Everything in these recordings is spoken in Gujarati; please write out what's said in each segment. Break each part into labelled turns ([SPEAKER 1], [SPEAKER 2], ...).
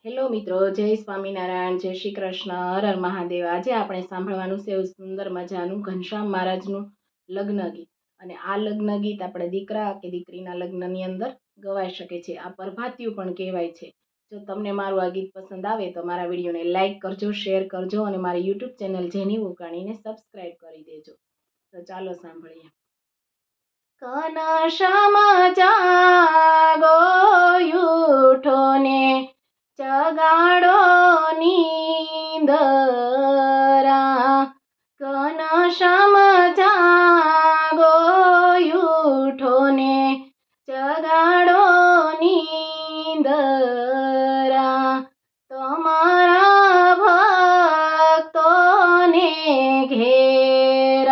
[SPEAKER 1] હેલો મિત્રો, જય સ્વામિનારાયણ, જય શ્રી કૃષ્ણ, હર હર મહાદેવ। આજે આપણે સાંભળવાનું છે એવું સુંદર મજાનું ઘનશ્યામ મહારાજનું લગ્ન ગીત। અને આ લગ્ન ગીત આપણે દીકરા કે દીકરીના લગ્નની અંદર ગવાઈ શકે છે। આ પ્રભાતિયું પણ કહેવાય છે। જો તમને મારું આ ગીત પસંદ આવે તો મારા વિડીયોને લાઇક કરજો, શેર કરજો અને મારી યુટ્યુબ ચેનલ જેની ઉકાણીને સબસ્ક્રાઈબ કરી દેજો। તો ચાલો સાંભળીએ। ઘનશ્યામ જાગો ઉઠો ને જગાડો નીંદરા। ઘનશ્યામ જાગો ઉઠો ને જગાડો નીંદરા। તમારા ભક્તોને ઘેર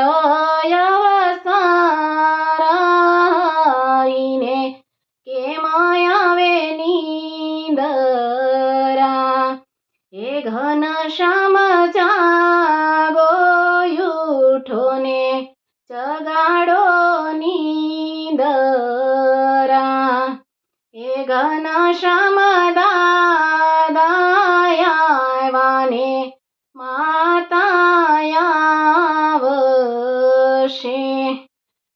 [SPEAKER 1] અવસારીને કેમ આવે નીંદરા। હે ઘનશ્યામ જાગો ઉઠો ને જગાડો નીંદરા। હે ઘનશ્યામ દાદા આવ્યા ને માતા આવશે।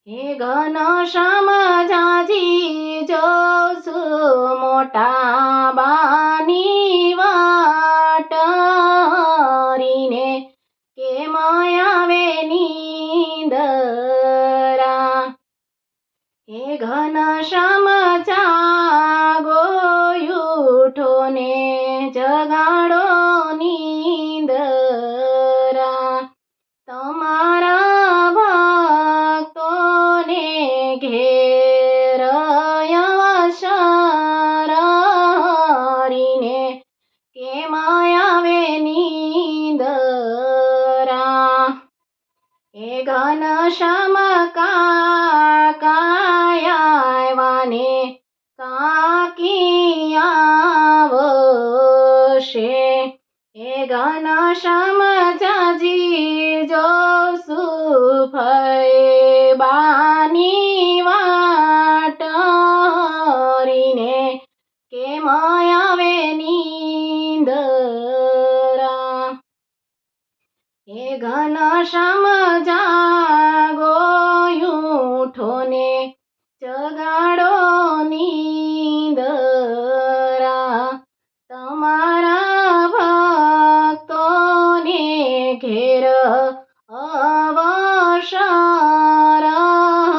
[SPEAKER 1] હે ઘનશ્યામ જાજી જોશું મોટા બાની વાટ હરીને કેમ આવે નીંદરા। હે ઘનશ્યામ જાગો ઉઠો ને જગાડો નીંદરા। તમારા ભક્તોને ઘેર અવસારીને કેમ આવે નીંદરા। હે ઘનશ્યામ કાકા આવ્યા ને કાકી આવશે। હે ઘનશ્યામ જાજી જોશું ફઈબાની વાટ હરીને કેમ આવે નીંદરા। હે ઘનશ્યામ જાગો ઉઠો ને જગાડો નીંદરા। તમારા ભક્તોને ઘેર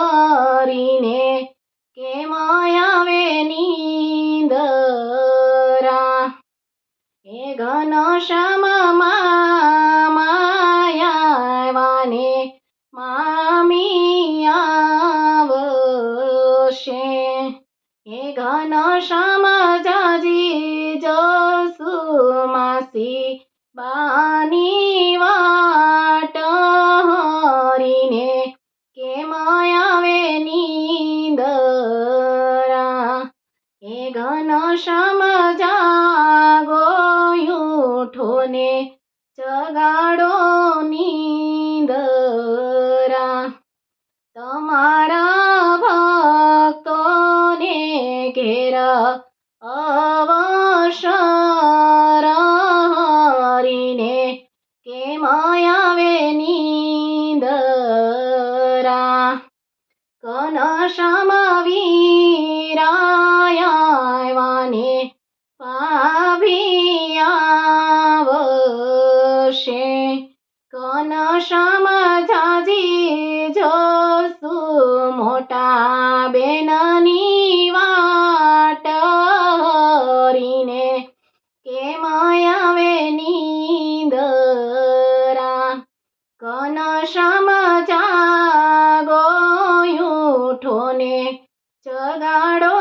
[SPEAKER 1] અવસારીને કેમ આવે નીંદરા। હે ઘનશ્યામ આવ્યા ને મામી આવશે। હે ઘનશ્યામ જાજી જોશું માસી બાની વાટ હરીને કેમ આવે નીંદરા। હે ઘનશ્યામ જાગો ઉઠો ને જગાડો નીંદરા। તમારા ભક્તોને ઘેર અવસારીને કેમ આવે નીંદરા। ઘનશ્યામ વીરાય આવ્યા ને ભાભી આવશે। ઘનશ્યામ જાજી જોશું મોટા બેનની વાટ હરીને કેમ આવે નીંદરા। ઘનશ્યામ જાગો ઉઠો ને જગાડો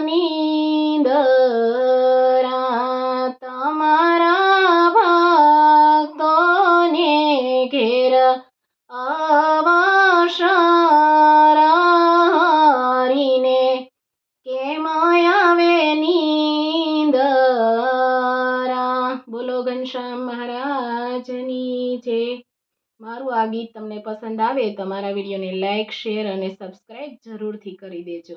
[SPEAKER 1] નીંદરા। તમારા ભક્તોને ઘેર અવસારીને કેમ આવે નીંદરા। બોલો ઘનશ્યામ મહારાજની જય। મારું આ ગીત તમને પસંદ આવે તો મારા વિડીયોને લાઇક, શેર અને સબસ્ક્રાઈબ જરૂરથી કરી દેજો।